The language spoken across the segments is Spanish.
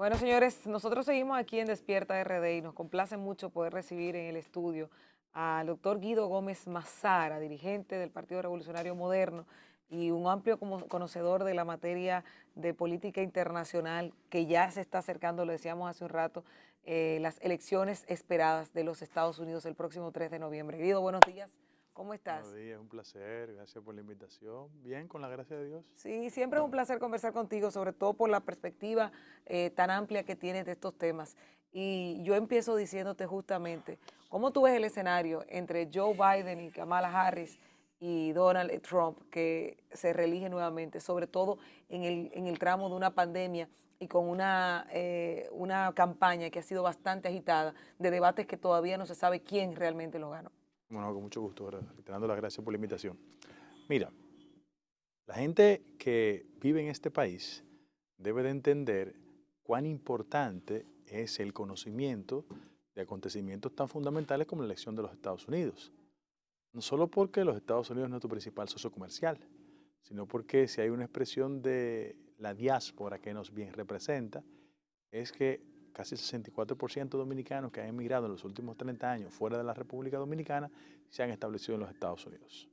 Bueno, señores, nosotros seguimos aquí en Despierta RD y nos complace mucho poder recibir en el estudio al doctor Guido Gómez Mazara, dirigente del Partido Revolucionario Moderno y un amplio conocedor de la materia de política internacional que ya se está acercando, lo decíamos hace un rato, las elecciones esperadas de los Estados Unidos el próximo 3 de noviembre. Guido, buenos días, ¿cómo Buenos estás? días, un placer, gracias por la invitación. Bien, con la gracia de Dios. Sí, siempre es un placer conversar contigo, sobre todo por la perspectiva tan amplia que tienes de estos temas. Y yo empiezo diciéndote justamente, ¿cómo tú ves el escenario entre Joe Biden y Kamala Harris y Donald Trump, que se reelige nuevamente, sobre todo en el tramo de una pandemia y con una campaña que ha sido bastante agitada, de debates que todavía no se sabe quién realmente los ganó? Bueno, con mucho gusto, reiterando las gracias por la invitación. Mira, la gente que vive en este país debe de entender cuán importante es el conocimiento de acontecimientos tan fundamentales como la elección de los Estados Unidos. No solo porque los Estados Unidos es nuestro principal socio comercial, sino porque si hay una expresión de la diáspora que nos bien representa, es que casi el 64% de dominicanos que han emigrado en los últimos 30 años fuera de la República Dominicana se han establecido en los Estados Unidos.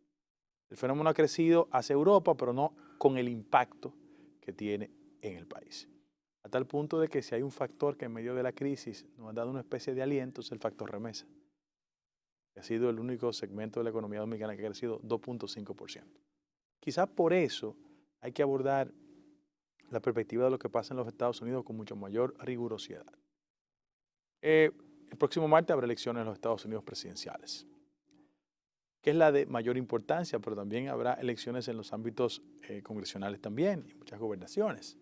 El fenómeno ha crecido hacia Europa, pero no con el impacto que tiene en el país. A tal punto de que si hay un factor que en medio de la crisis nos ha dado una especie de aliento, es el factor remesa, que ha sido el único segmento de la economía dominicana que ha crecido 2.5%. Quizás por eso hay que abordar la perspectiva de lo que pasa en los Estados Unidos con mucho mayor rigurosidad. El próximo martes habrá elecciones en los Estados Unidos presidenciales, que es la de mayor importancia, pero también habrá elecciones en los ámbitos congresionales también, y muchas gobernaciones.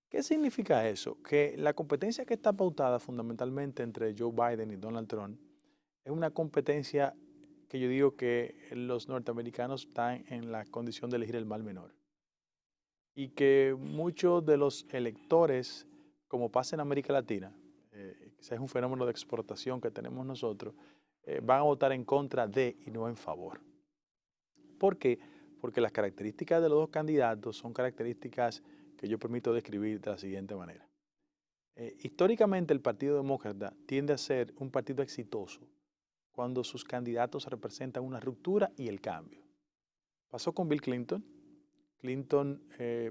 ¿Qué significa eso? Que la competencia que está pautada fundamentalmente entre Joe Biden y Donald Trump es una competencia que yo digo que los norteamericanos están en la condición de elegir el mal menor. Y que muchos de los electores, como pasa en América Latina, quizás es un fenómeno de exportación que tenemos nosotros, van a votar en contra de y no en favor. ¿Por qué? Porque las características de los dos candidatos son características que yo permito describir de la siguiente manera. Históricamente el Partido Demócrata tiende a ser un partido exitoso cuando sus candidatos representan una ruptura y el cambio. Pasó con Bill Clinton. Clinton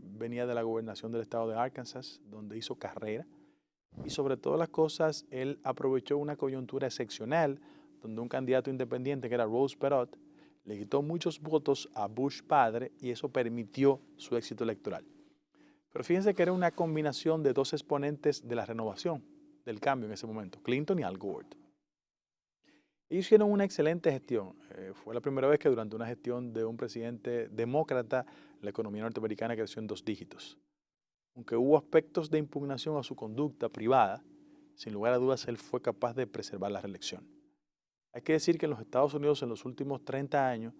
venía de la gobernación del estado de Arkansas, donde hizo carrera, y sobre todas las cosas, él aprovechó una coyuntura excepcional, donde un candidato independiente, que era Rose Perot, le quitó muchos votos a Bush padre, y eso permitió su éxito electoral. Pero fíjense que era una combinación de dos exponentes de la renovación, del cambio en ese momento, Clinton y Al Gore. Ellos hicieron una excelente gestión. Fue la primera vez que durante una gestión de un presidente demócrata la economía norteamericana creció en 2 dígitos. Aunque hubo aspectos de impugnación a su conducta privada, sin lugar a dudas él fue capaz de preservar la reelección. Hay que decir que en los Estados Unidos en los últimos 30 años,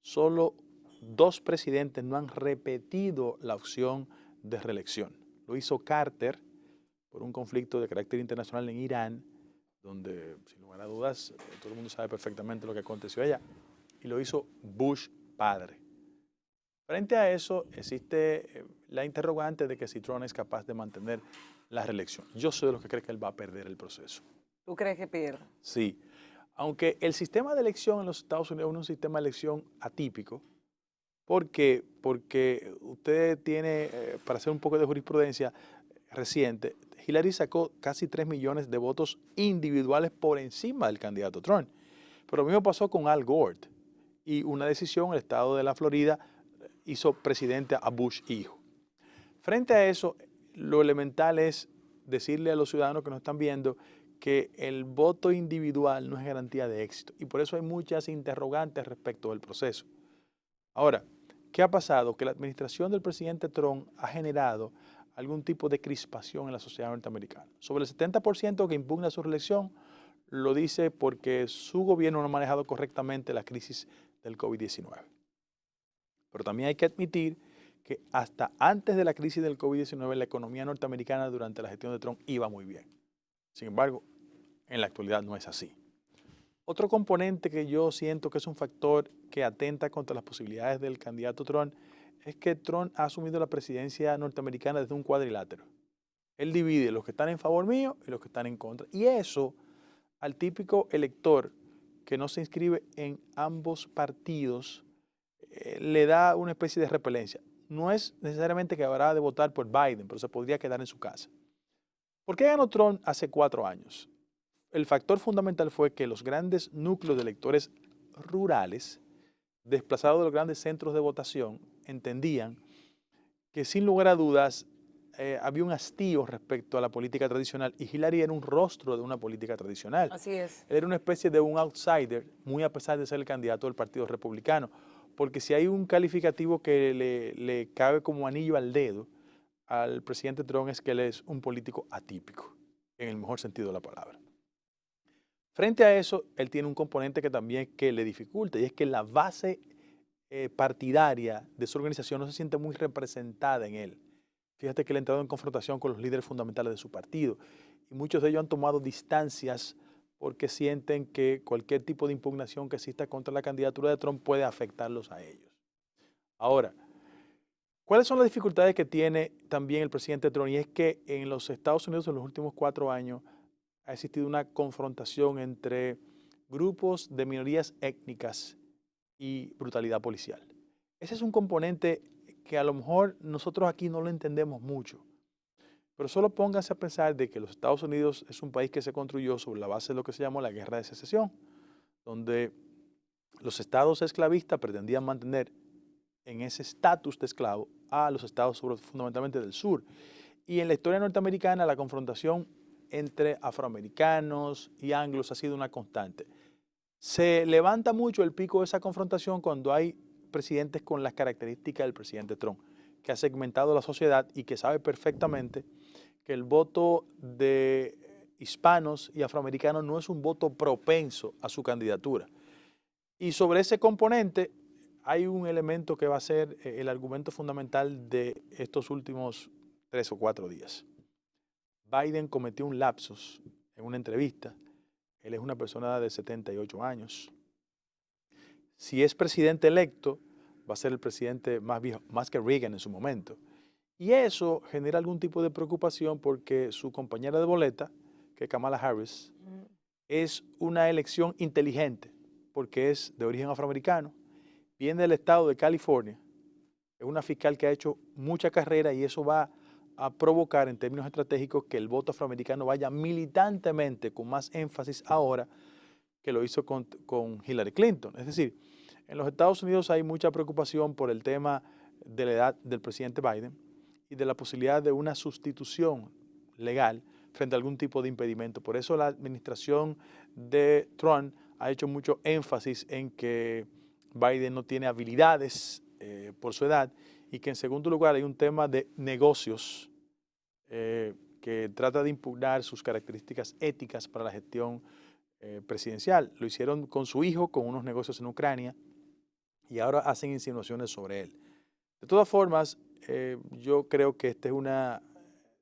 solo 2 presidentes no han repetido la opción de reelección. Lo hizo Carter por un conflicto de carácter internacional en Irán, donde, sin lugar a dudas, todo el mundo sabe perfectamente lo que aconteció allá, y lo hizo Bush padre. Frente a eso, existe la interrogante de que si Trump es capaz de mantener la reelección. Yo soy de los que cree que él va a perder el proceso. ¿Tú crees que pierde? Sí, aunque el sistema de elección en los Estados Unidos es un sistema de elección atípico, porque usted tiene, para hacer un poco de jurisprudencia reciente, Hillary sacó casi 3 millones de votos individuales por encima del candidato Trump. Pero lo mismo pasó con Al Gore y una decisión, el estado de la Florida hizo presidente a Bush hijo. Frente a eso, lo elemental es decirle a los ciudadanos que nos están viendo que el voto individual no es garantía de éxito y por eso hay muchas interrogantes respecto del proceso. Ahora, ¿qué ha pasado? Que la administración del presidente Trump ha generado algún tipo de crispación en la sociedad norteamericana. Sobre el 70% que impugna su reelección lo dice porque su gobierno no ha manejado correctamente la crisis del COVID-19. Pero también hay que admitir que hasta antes de la crisis del COVID-19 la economía norteamericana durante la gestión de Trump iba muy bien. Sin embargo, en la actualidad no es así. Otro componente que yo siento que es un factor que atenta contra las posibilidades del candidato Trump es que Trump ha asumido la presidencia norteamericana desde un cuadrilátero. Él divide los que están en favor mío y los que están en contra. Y eso al típico elector que no se inscribe en ambos partidos le da una especie de repelencia. No es necesariamente que habrá de votar por Biden, pero se podría quedar en su casa. ¿Por qué ganó Trump hace 4 años? El factor fundamental fue que los grandes núcleos de electores rurales, desplazados de los grandes centros de votación, entendían que sin lugar a dudas había un hastío respecto a la política tradicional y Hillary era un rostro de una política tradicional. Así es. Él era una especie de un outsider, muy a pesar de ser el candidato del Partido Republicano, porque si hay un calificativo que le cabe como anillo al dedo al presidente Trump es que él es un político atípico, en el mejor sentido de la palabra. Frente a eso, él tiene un componente que también que le dificulta y es que la base partidaria de su organización no se siente muy representada en él. Fíjate que él ha entrado en confrontación con los líderes fundamentales de su partido y muchos de ellos han tomado distancias porque sienten que cualquier tipo de impugnación que exista contra la candidatura de Trump puede afectarlos a ellos. Ahora, ¿cuáles son las dificultades que tiene también el presidente Trump? Y es que en los Estados Unidos en los últimos 4 años ha existido una confrontación entre grupos de minorías étnicas y brutalidad policial. Ese es un componente que a lo mejor nosotros aquí no lo entendemos mucho, pero solo pónganse a pensar de que los Estados Unidos es un país que se construyó sobre la base de lo que se llamó la Guerra de Secesión, donde los estados esclavistas pretendían mantener en ese estatus de esclavo a los estados fundamentalmente del sur. Y en la historia norteamericana la confrontación entre afroamericanos y anglos ha sido una constante. Se levanta mucho el pico de esa confrontación cuando hay presidentes con las características del presidente Trump, que ha segmentado la sociedad y que sabe perfectamente que el voto de hispanos y afroamericanos no es un voto propenso a su candidatura. Y sobre ese componente hay un elemento que va a ser el argumento fundamental de estos últimos 3 o 4 días. Biden cometió un lapsus en una entrevista. Él es una persona de 78 años. Si es presidente electo, va a ser el presidente más viejo, más que Reagan en su momento. Y eso genera algún tipo de preocupación porque su compañera de boleta, que es Kamala Harris, es una elección inteligente porque es de origen afroamericano, viene del estado de California, es una fiscal que ha hecho mucha carrera y eso va a provocar en términos estratégicos que el voto afroamericano vaya militantemente con más énfasis ahora que lo hizo con Hillary Clinton. Es decir, en los Estados Unidos hay mucha preocupación por el tema de la edad del presidente Biden y de la posibilidad de una sustitución legal frente a algún tipo de impedimento. Por eso la administración de Trump ha hecho mucho énfasis en que Biden no tiene habilidades por su edad y que en segundo lugar hay un tema de negocios que trata de impugnar sus características éticas para la gestión presidencial. Lo hicieron con su hijo, con unos negocios en Ucrania y ahora hacen insinuaciones sobre él. De todas formas, yo creo que esta es una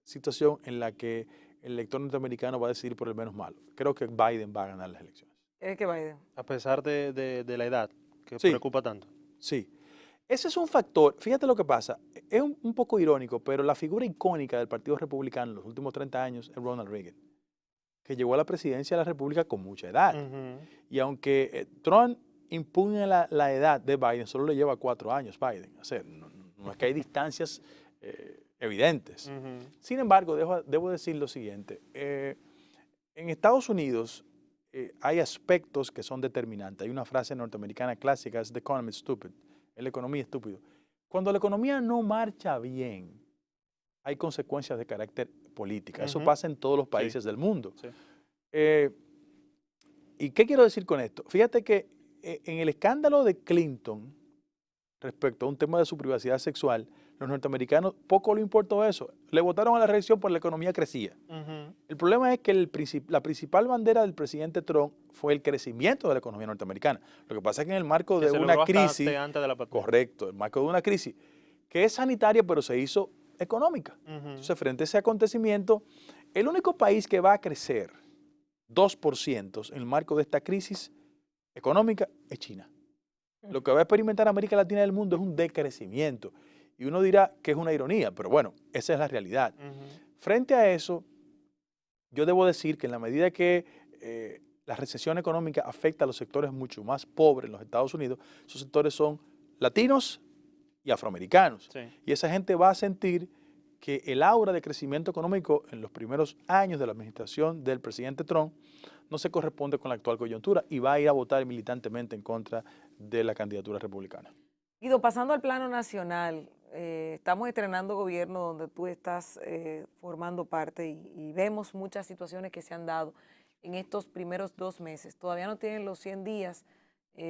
situación en la que el elector norteamericano va a decidir por el menos malo. Creo que Biden va a ganar las elecciones. Es que Biden. A pesar de la edad, que Sí. preocupa tanto. Sí. Ese es un factor. Fíjate lo que pasa. Es un poco irónico, pero la figura icónica del Partido Republicano en los últimos 30 años es Ronald Reagan, que llegó a la presidencia de la República con mucha edad. Y aunque Trump impugna la edad de Biden, solo le lleva 4 años Biden. O sea, no es que hay distancias evidentes. Sin embargo, debo decir lo siguiente. En Estados Unidos hay aspectos que son determinantes. Hay una frase norteamericana clásica, es "The economy is stupid", la economía es estúpido. Cuando la economía no marcha bien, hay consecuencias de carácter política. Eso pasa en todos los países del mundo. Sí. ¿Y qué quiero decir con esto? Fíjate que en el escándalo de Clinton, respecto a un tema de su privacidad sexual, los norteamericanos poco le importó eso. Le votaron a la reelección porque la economía crecía. El problema es que la principal bandera del presidente Trump fue el crecimiento de la economía norteamericana. Lo que pasa es que en el marco de una crisis, antes de la pandemia. correcto, en el marco de una crisis que es sanitaria pero se hizo económica. Entonces, frente a ese acontecimiento, el único país que va a crecer 2% en el marco de esta crisis económica es China. Lo que va a experimentar América Latina y el mundo es un decrecimiento. Y uno dirá que es una ironía, pero bueno, esa es la realidad. Frente a eso, yo debo decir que en la medida que la recesión económica afecta a los sectores mucho más pobres en los Estados Unidos, esos sectores son latinos y afroamericanos. Sí. Y esa gente va a sentir que el aura de crecimiento económico en los primeros años de la administración del presidente Trump no se corresponde con la actual coyuntura y va a ir a votar militantemente en contra de la candidatura republicana. Guido, pasando al plano nacional, estamos estrenando gobierno donde tú estás formando parte y vemos muchas situaciones que se han dado en estos primeros 2 meses. Todavía no tienen los 100 días,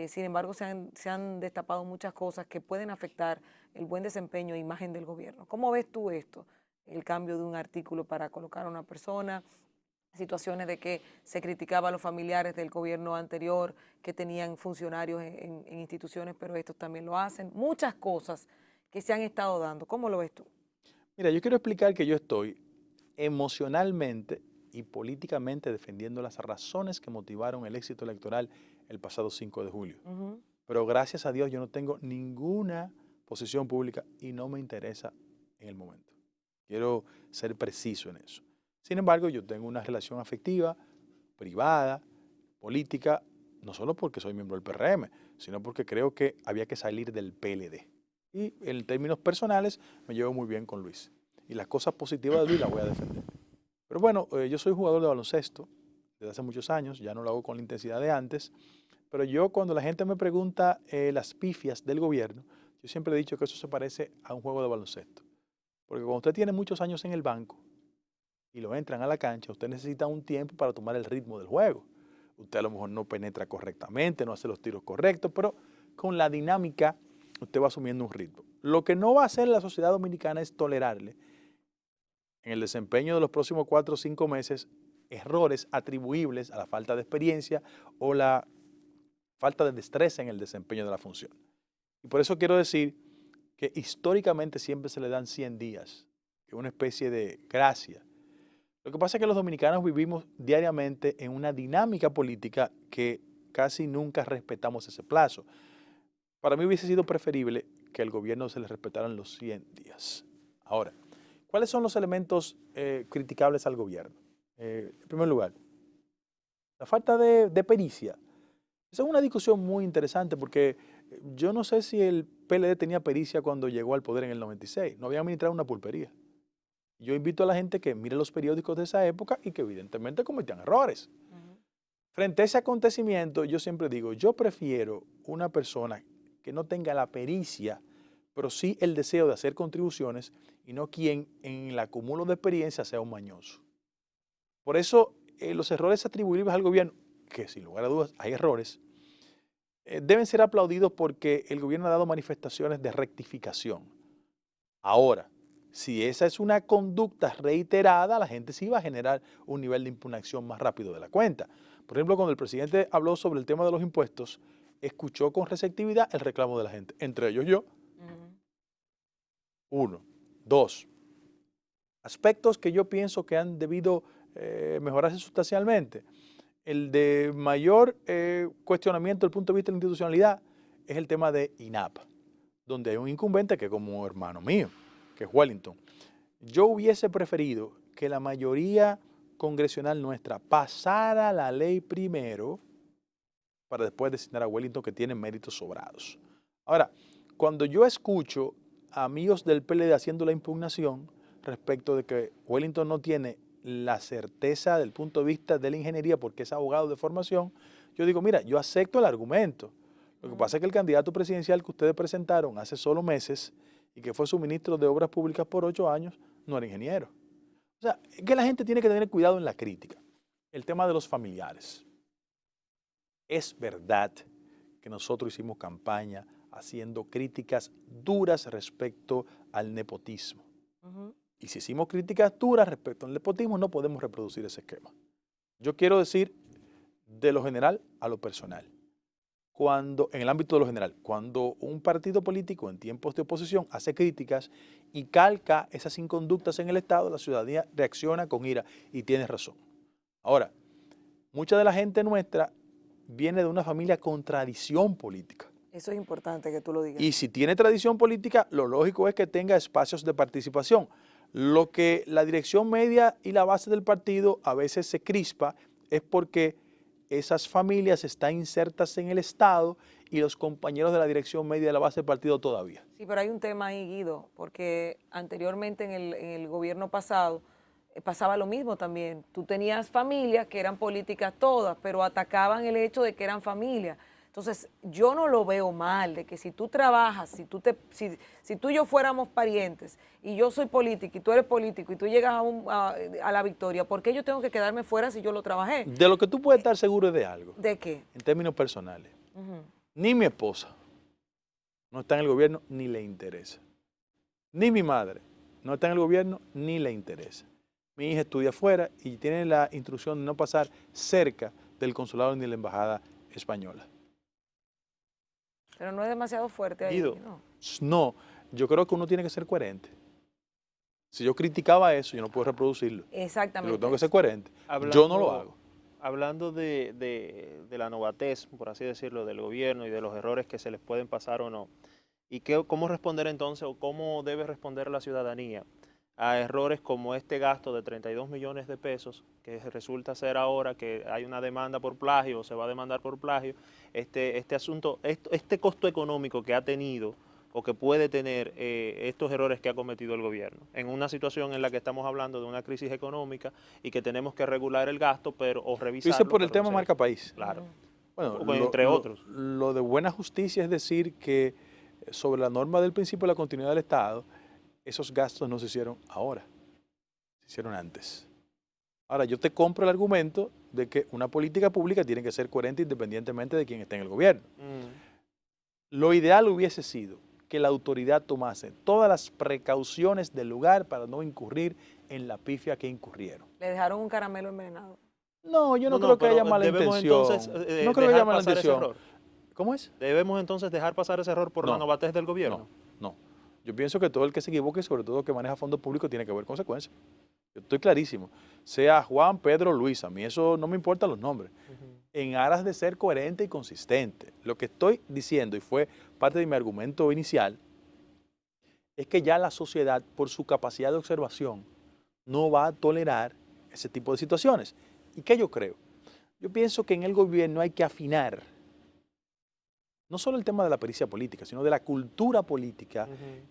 sin embargo se han destapado muchas cosas que pueden afectar el buen desempeño e imagen del gobierno. ¿Cómo ves tú esto? El cambio de un artículo para colocar a una persona, situaciones de que se criticaba a los familiares del gobierno anterior que tenían funcionarios en instituciones, pero estos también lo hacen. Muchas cosas que se han estado dando. ¿Cómo lo ves tú? Mira, yo quiero explicar que yo estoy emocionalmente y políticamente defendiendo las razones que motivaron el éxito electoral el pasado 5 de julio. Pero gracias a Dios yo no tengo ninguna posición pública y no me interesa en el momento. Quiero ser preciso en eso. Sin embargo, yo tengo una relación afectiva, privada, política, no solo porque soy miembro del PRM, sino porque creo que había que salir del PLD. Y en términos personales me llevo muy bien con Luis. Y las cosas positivas de Luis las voy a defender. Pero bueno, yo soy jugador de baloncesto desde hace muchos años, ya no lo hago con la intensidad de antes, pero yo cuando la gente me pregunta las pifias del gobierno, yo siempre he dicho que eso se parece a un juego de baloncesto. Porque cuando usted tiene muchos años en el banco y lo entran a la cancha, usted necesita un tiempo para tomar el ritmo del juego. Usted a lo mejor no penetra correctamente, no hace los tiros correctos, pero con la dinámica usted va asumiendo un ritmo. Lo que no va a hacer la sociedad dominicana es tolerarle en el desempeño de los próximos 4 o 5 meses errores atribuibles a la falta de experiencia o la falta de destreza en el desempeño de la función. Y por eso quiero decir que históricamente siempre se le dan 100 días, que es una especie de gracia. Lo que pasa es que los dominicanos vivimos diariamente en una dinámica política que casi nunca respetamos ese plazo. Para mí hubiese sido preferible que al gobierno se le respetaran los 100 días. Ahora, ¿cuáles son los elementos criticables al gobierno? En primer lugar, la falta de pericia. Esa es una discusión muy interesante porque yo no sé si el PLD tenía pericia cuando llegó al poder en el 96. No habían administrado una pulpería. Yo invito a la gente que mire los periódicos de esa época y que evidentemente cometían errores. Frente a ese acontecimiento, yo siempre digo, yo prefiero una persona que no tenga la pericia, pero sí el deseo de hacer contribuciones y no quien en el acúmulo de experiencia sea un mañoso. Por eso los errores atribuibles al gobierno, que sin lugar a dudas hay errores, deben ser aplaudidos porque el gobierno ha dado manifestaciones de rectificación. Ahora, si esa es una conducta reiterada, la gente sí va a generar un nivel de impugnación más rápido de la cuenta. Por ejemplo, cuando el presidente habló sobre el tema de los impuestos, escuchó con receptividad el reclamo de la gente, entre ellos yo. Uno. Dos, aspectos que yo pienso que han debido mejorarse sustancialmente. El de mayor cuestionamiento desde el punto de vista de la institucionalidad es el tema de INAP, donde hay un incumbente que es como hermano mío, que es Wellington. Yo hubiese preferido que la mayoría congresional nuestra pasara la ley primero para después designar a Wellington, que tiene méritos sobrados. Ahora, cuando yo escucho a amigos del PLD haciendo la impugnación respecto de que Wellington no tiene la certeza del punto de vista de la ingeniería porque es abogado de formación, yo digo, mira, yo acepto el argumento. Lo que pasa es que el candidato presidencial que ustedes presentaron hace solo meses y que fue su ministro de Obras Públicas por 8 años, no era ingeniero. O sea, es que la gente tiene que tener cuidado en la crítica. El tema de los familiares. Es verdad que nosotros hicimos campaña haciendo críticas duras respecto al nepotismo. Y si hicimos críticas duras respecto al nepotismo, no podemos reproducir ese esquema. Yo quiero decir de lo general a lo personal. En el ámbito de lo general, cuando un partido político en tiempos de oposición hace críticas y calca esas inconductas en el Estado, la ciudadanía reacciona con ira y tiene razón. Ahora, mucha de la gente nuestra viene de una familia con tradición política. Eso es importante que tú lo digas. Y si tiene tradición política, lo lógico es que tenga espacios de participación. Lo que la dirección media y la base del partido a veces se crispa es porque esas familias están insertas en el Estado y los compañeros de la dirección media de la base del partido todavía. Sí, pero hay un tema ahí, Guido, porque anteriormente en el gobierno pasado pasaba lo mismo también. Tú tenías familias que eran políticas todas, pero atacaban el hecho de que eran familias. Entonces, yo no lo veo mal, de que si tú trabajas, si tú y yo fuéramos parientes y yo soy político y tú eres político y tú llegas a la victoria, ¿por qué yo tengo que quedarme fuera si yo lo trabajé? De lo que tú puedes estar seguro es de algo, ¿De qué? en términos personales. Ujú. Ni mi esposa no está en el gobierno ni le interesa. Ni mi madre no está en el gobierno ni le interesa. Mi hija estudia afuera y tiene la instrucción de no pasar cerca del consulado ni de la embajada española. Pero no es demasiado fuerte ahí, Guido, ¿no? No, yo creo que uno tiene que ser coherente. Si yo criticaba eso, yo no puedo reproducirlo. Yo Exactamente. tengo que ser Eso. coherente. Yo no lo hago. Hablando de la novatez, por así decirlo, del gobierno y de los errores que se les pueden pasar o no, y cómo responder entonces o cómo debe responder la ciudadanía a errores como este gasto de 32 millones de pesos, que resulta ser ahora que hay una demanda por plagio o se va a demandar por plagio, este asunto, este costo económico que ha tenido o que puede tener estos errores que ha cometido el gobierno, en una situación en la que estamos hablando de una crisis económica y que tenemos que regular el gasto, pero o Tú revisarlo. dices por el pero tema marca país. Claro, Bueno, entre otros. lo de buena justicia es decir que sobre la norma del principio de la continuidad del Estado, esos gastos no se hicieron ahora, se hicieron antes. Ahora, yo te compro el argumento de que una política pública tiene que ser coherente independientemente de quién esté en el gobierno. Lo ideal hubiese sido que la autoridad tomase todas las precauciones del lugar para no incurrir en la pifia que incurrieron. Le dejaron un caramelo envenenado. No, yo no creo que haya mala debemos intención. entonces No creo que haya dejar mala pasar ese intención. error. ¿Cómo es? Debemos entonces dejar pasar ese error por la No, novatez del gobierno. No. Yo pienso que todo el que se equivoque, sobre todo que maneja fondos públicos, tiene que haber consecuencias. Yo estoy clarísimo. Sea Juan, Pedro, Luis, a mí eso no me importan los nombres. En aras de ser coherente y consistente. Lo que estoy diciendo, y fue parte de mi argumento inicial, es que ya la sociedad, por su capacidad de observación, no va a tolerar ese tipo de situaciones. ¿Y qué yo creo? Yo pienso que en el gobierno hay que afinar no solo el tema de la pericia política, sino de la cultura política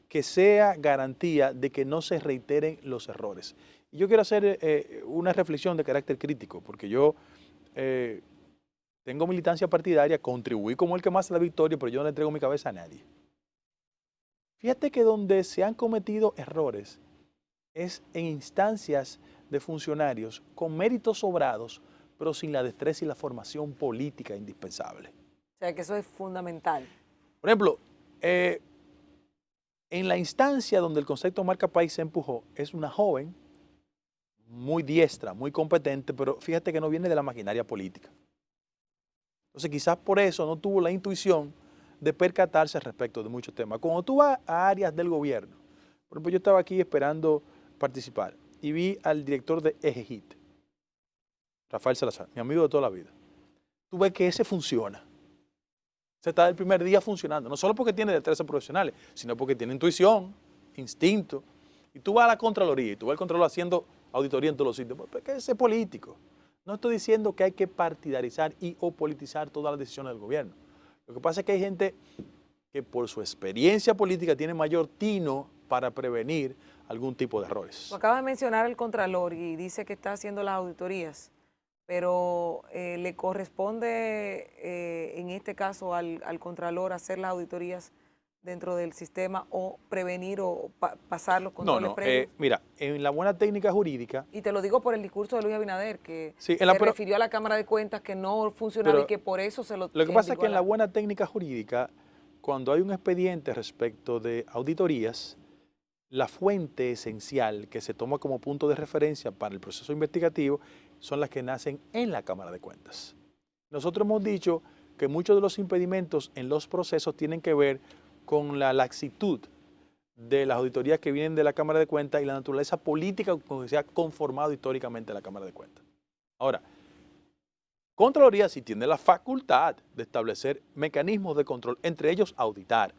que sea garantía de que no se reiteren los errores. Y yo quiero hacer una reflexión de carácter crítico, porque yo tengo militancia partidaria, contribuí como el que más a la victoria, pero yo no le entrego mi cabeza a nadie. Fíjate que donde se han cometido errores es en instancias de funcionarios con méritos sobrados, pero sin la destreza y la formación política indispensable. O sea, que eso es fundamental. Por ejemplo, en la instancia donde el concepto marca país se empujó, es una joven muy diestra, muy competente, pero fíjate que no viene de la maquinaria política. Entonces quizás por eso no tuvo la intuición de percatarse respecto de muchos temas. Cuando tú vas a áreas del gobierno, por ejemplo, yo estaba aquí esperando participar y vi al director de EGEGIT, Rafael Salazar, mi amigo de toda la vida. Tú ves que ese funciona. Se está el primer día funcionando, no solo porque tiene destrezas profesionales, sino porque tiene intuición, instinto. Y tú vas a la Contraloría y tú ves al Contralor haciendo auditoría en todos los sitios, porque ese es político. No estoy diciendo que hay que partidarizar y o politizar todas las decisiones del gobierno. Lo que pasa es que hay gente que por su experiencia política tiene mayor tino para prevenir algún tipo de errores. Tú acabas de mencionar el Contralor y dice que está haciendo las auditorías, pero le corresponde en este caso al Contralor hacer las auditorías dentro del sistema o prevenir o pasar los controles previos. Mira, en la buena técnica jurídica... Y te lo digo por el discurso de Luis Abinader, que sí, se refirió a la Cámara de Cuentas que no funcionaba y que por eso se lo... Lo que pasa es que en la buena técnica jurídica, cuando hay un expediente respecto de auditorías, la fuente esencial que se toma como punto de referencia para el proceso investigativo son las que nacen en la Cámara de Cuentas. Nosotros hemos dicho que muchos de los impedimentos en los procesos tienen que ver con la laxitud de las auditorías que vienen de la Cámara de Cuentas y la naturaleza política con que se ha conformado históricamente la Cámara de Cuentas. Ahora, Contraloría sí tiene la facultad de establecer mecanismos de control, entre ellos auditar.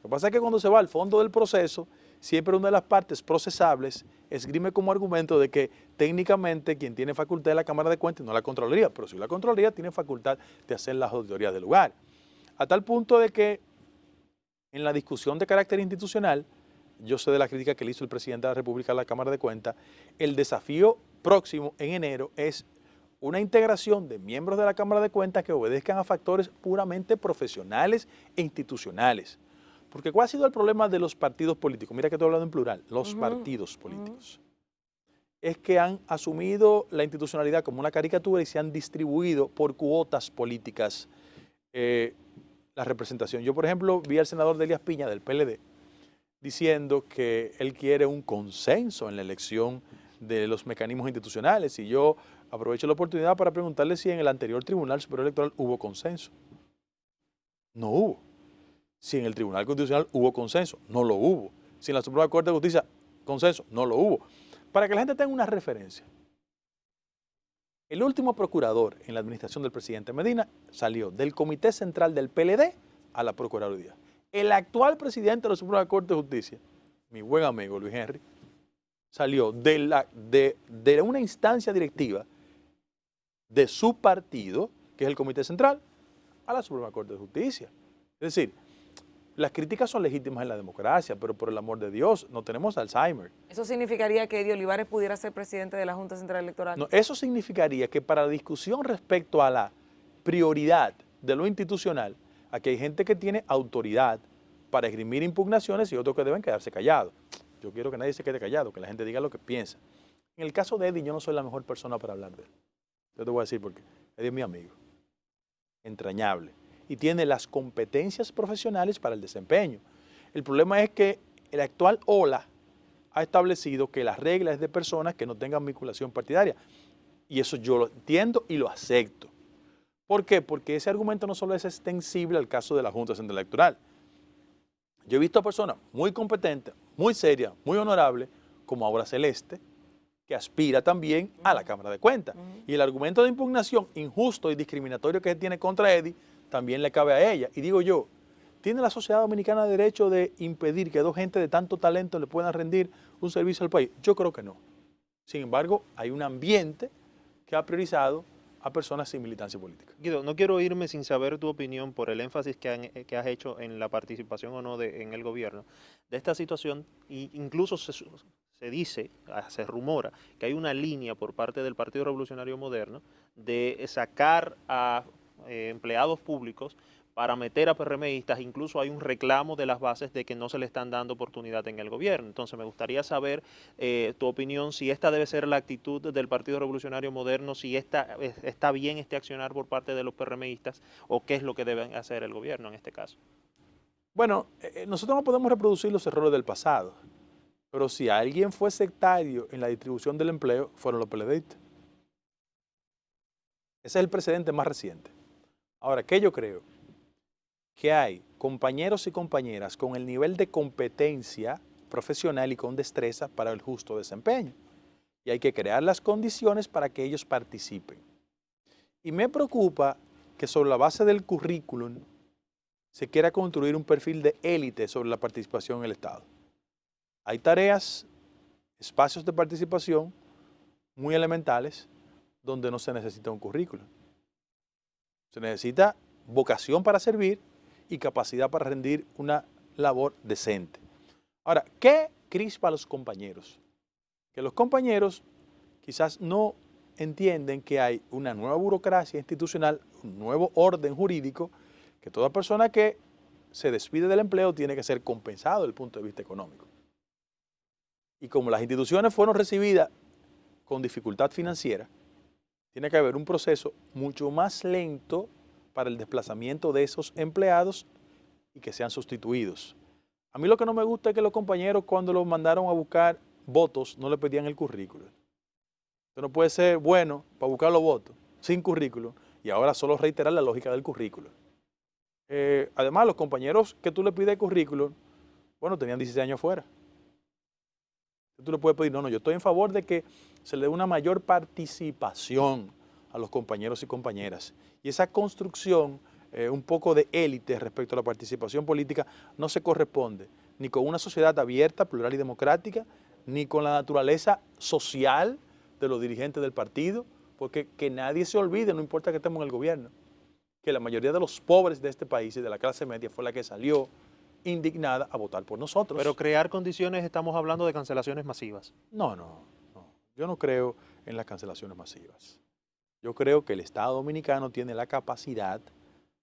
Lo que pasa es que cuando se va al fondo del proceso, siempre una de las partes procesables esgrime como argumento de que técnicamente quien tiene facultad es la Cámara de Cuentas y no la Contraloría, pero si la Contraloría tiene facultad de hacer las auditorías del lugar. A tal punto de que en la discusión de carácter institucional, yo sé de la crítica que le hizo el presidente de la República a la Cámara de Cuentas, el desafío próximo en enero es una integración de miembros de la Cámara de Cuentas que obedezcan a factores puramente profesionales e institucionales. Porque ¿cuál ha sido el problema de los partidos políticos? Mira que estoy hablando en plural, los partidos políticos. Es que han asumido la institucionalidad como una caricatura y se han distribuido por cuotas políticas la representación. Yo, por ejemplo, vi al senador Delías Piña del PLD diciendo que él quiere un consenso en la elección de los mecanismos institucionales y yo aprovecho la oportunidad para preguntarle si en el anterior Tribunal Superior Electoral hubo consenso. No hubo. Si en el Tribunal Constitucional hubo consenso, no lo hubo. Si en la Suprema Corte de Justicia, consenso, no lo hubo. Para que la gente tenga una referencia, el último procurador en la administración del presidente Medina salió del Comité Central del PLD a la Procuraduría. El actual presidente de la Suprema Corte de Justicia, mi buen amigo Luis Henry, salió de una instancia directiva de su partido, que es el Comité Central, a la Suprema Corte de Justicia. Es decir, las críticas son legítimas en la democracia, pero por el amor de Dios, no tenemos Alzheimer. ¿Eso significaría que Eddie Olivares pudiera ser presidente de la Junta Central Electoral? No, eso significaría que para la discusión respecto a la prioridad de lo institucional, aquí hay gente que tiene autoridad para esgrimir impugnaciones y otros que deben quedarse callados. Yo quiero que nadie se quede callado, que la gente diga lo que piensa. En el caso de Eddie, yo no soy la mejor persona para hablar de él. Yo te voy a decir por qué. Eddie es mi amigo, entrañable, y tiene las competencias profesionales para el desempeño. El problema es que el actual OLA ha establecido que la regla es de personas que no tengan vinculación partidaria. Y eso yo lo entiendo y lo acepto. ¿Por qué? Porque ese argumento no solo es extensible al caso de la Junta Central Electoral. Yo he visto a personas muy competentes, muy serias, muy honorables, como Aura Celeste, que aspira también a la Cámara de Cuentas. Y el argumento de impugnación injusto y discriminatorio que se tiene contra Eddie también le cabe a ella. Y digo yo, ¿tiene la sociedad dominicana derecho de impedir que dos gente de tanto talento le puedan rendir un servicio al país? Yo creo que no. Sin embargo, hay un ambiente que ha priorizado a personas sin militancia política. Guido, no quiero irme sin saber tu opinión por el énfasis que has hecho en la participación o no en el gobierno de esta situación, e incluso se dice, se rumora, que hay una línea por parte del Partido Revolucionario Moderno de sacar a empleados públicos para meter a PRMistas. Incluso hay un reclamo de las bases de que no se le están dando oportunidad en el gobierno. Entonces me gustaría saber tu opinión, si esta debe ser la actitud del Partido Revolucionario Moderno, si está bien este accionar por parte de los PRMistas, o qué es lo que debe hacer el gobierno en este caso. Bueno, nosotros no podemos reproducir los errores del pasado, pero si alguien fue sectario en la distribución del empleo, fueron los PLDistas. Ese es el precedente más reciente. Ahora, ¿qué yo creo? Que hay compañeros y compañeras con el nivel de competencia profesional y con destreza para el justo desempeño. Y hay que crear las condiciones para que ellos participen. Y me preocupa que sobre la base del currículum se quiera construir un perfil de élite sobre la participación en el Estado. Hay tareas, espacios de participación muy elementales donde no se necesita un currículum. Se necesita vocación para servir y capacidad para rendir una labor decente. Ahora, ¿qué crispa a los compañeros? Que los compañeros quizás no entienden que hay una nueva burocracia institucional, un nuevo orden jurídico, que toda persona que se despide del empleo tiene que ser compensado desde el punto de vista económico. Y como las instituciones fueron recibidas con dificultad financiera, tiene que haber un proceso mucho más lento para el desplazamiento de esos empleados y que sean sustituidos. A mí lo que no me gusta es que los compañeros, cuando los mandaron a buscar votos, no le pedían el currículum. Usted no puede ser bueno para buscar los votos sin currículum y ahora solo reiterar la lógica del currículum. Además, los compañeros que tú le pides el currículum, bueno, tenían 16 años fuera. Tú le puedes pedir, no, yo estoy en favor de que se le dé una mayor participación a los compañeros y compañeras. Y esa construcción un poco de élite respecto a la participación política no se corresponde ni con una sociedad abierta, plural y democrática, ni con la naturaleza social de los dirigentes del partido, porque que nadie se olvide, no importa que estemos en el gobierno, que la mayoría de los pobres de este país y de la clase media fue la que salió indignada a votar por nosotros. Pero crear condiciones, estamos hablando de cancelaciones masivas. No. Yo no creo en las cancelaciones masivas. Yo creo que el Estado Dominicano tiene la capacidad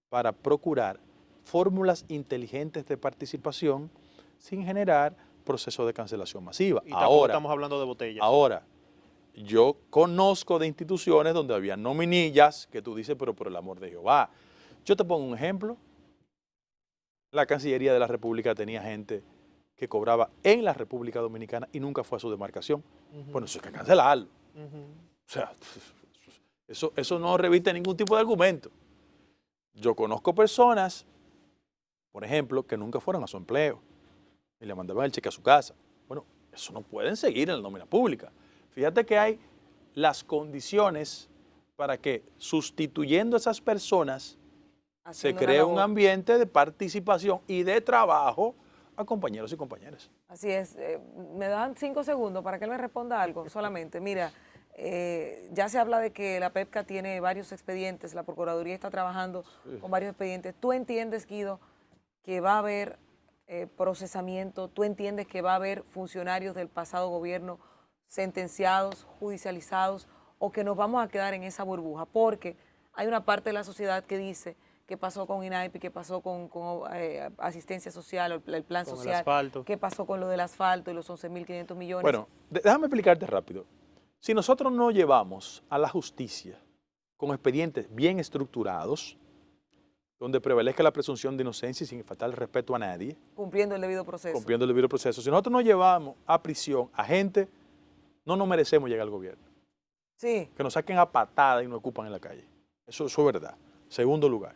para procurar fórmulas inteligentes de participación sin generar procesos de cancelación masiva. Y tampoco estamos hablando de botellas. Ahora, yo conozco de instituciones donde había nominillas que tú dices, pero por el amor de Jehová. Yo te pongo un ejemplo. La Cancillería de la República tenía gente que cobraba en la República Dominicana y nunca fue a su demarcación. Bueno, eso hay que cancelarlo. O sea, eso no reviste ningún tipo de argumento. Yo conozco personas, por ejemplo, que nunca fueron a su empleo y le mandaban el cheque a su casa. Bueno, eso no pueden seguir en la nómina pública. Fíjate que hay las condiciones para que, sustituyendo a esas personas, se cree un ambiente de participación y de trabajo a compañeros y compañeras. Así es. Me dan 5 segundos para que él me responda algo solamente. Mira, ya se habla de que la PEPCA tiene varios expedientes, la Procuraduría está trabajando con varios expedientes. ¿Tú entiendes, Guido, que va a haber procesamiento? ¿Tú entiendes que va a haber funcionarios del pasado gobierno sentenciados, judicializados, o que nos vamos a quedar en esa burbuja? Porque hay una parte de la sociedad que dice qué pasó con INAIP, qué pasó con asistencia social, el plan Con social, el asfalto. qué pasó con lo del asfalto y los 11.500 millones. Bueno, déjame explicarte rápido. Si nosotros no llevamos a la justicia con expedientes bien estructurados, donde prevalezca la presunción de inocencia y sin faltar el respeto a nadie, cumpliendo el debido proceso. cumpliendo el debido proceso, si nosotros no llevamos a prisión a gente, no nos merecemos llegar al gobierno. Sí. Que nos saquen a patada y nos ocupan en la calle. Eso es verdad. Segundo lugar.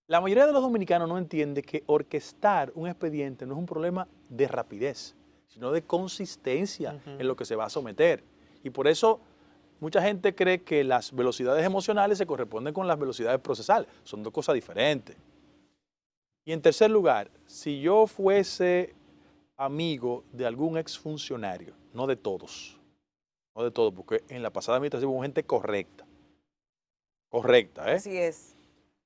La mayoría de los dominicanos no entiende que orquestar un expediente no es un problema de rapidez, sino de consistencia en lo que se va a someter. Y por eso mucha gente cree que las velocidades emocionales se corresponden con las velocidades procesales. Son dos cosas diferentes. Y en tercer lugar, si yo fuese amigo de algún exfuncionario, no de todos, porque en la pasada administración hubo gente correcta. Correcta, ¿eh? Así es.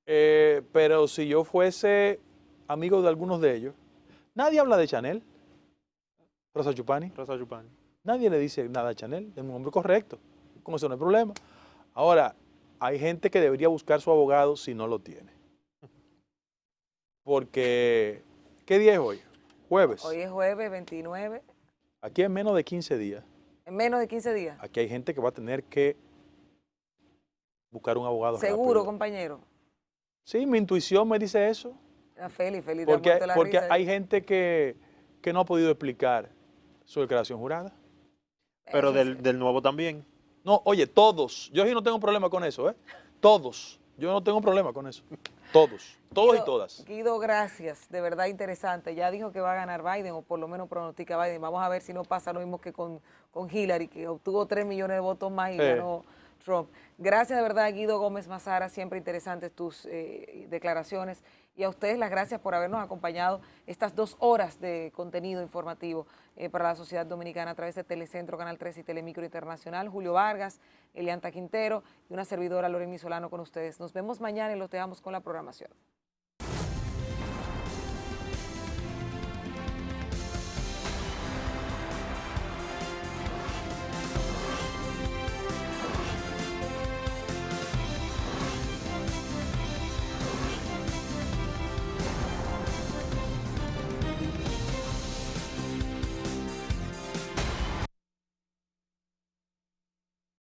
Pero si yo fuese amigo de algunos de ellos, nadie habla de Chanel, Rosa Chupani. Nadie le dice nada a Chanel, es un hombre correcto, con eso no hay problema. Ahora, hay gente que debería buscar su abogado si no lo tiene. Porque, ¿qué día es hoy? Jueves. Hoy es jueves 29. Aquí en menos de 15 días. En menos de 15 días. Aquí hay gente que va a tener que buscar un abogado Seguro, rápido. compañero. Sí, mi intuición me dice eso. Feliz. Porque hay gente que no ha podido explicar su declaración jurada. Pero Eso del nuevo también. No, oye, todos. Yo sí no tengo problema con eso, ¿eh? Todos. Yo no tengo problema con eso. Todos. Todos y todas. Guido, gracias. De verdad interesante. Ya dijo que va a ganar Biden, o por lo menos pronostica Biden. Vamos a ver si no pasa lo mismo que con Hillary, que obtuvo 3 millones de votos más y ganó Trump. Gracias de verdad, Guido Gómez Mazara. Siempre interesantes tus declaraciones. Y a ustedes las gracias por habernos acompañado estas 2 horas de contenido informativo para la sociedad dominicana a través de Telecentro, Canal 3 y Telemicro Internacional. Julio Vargas, Elianta Quintero y una servidora, Lorena Solano, con ustedes. Nos vemos mañana y los dejamos con la programación.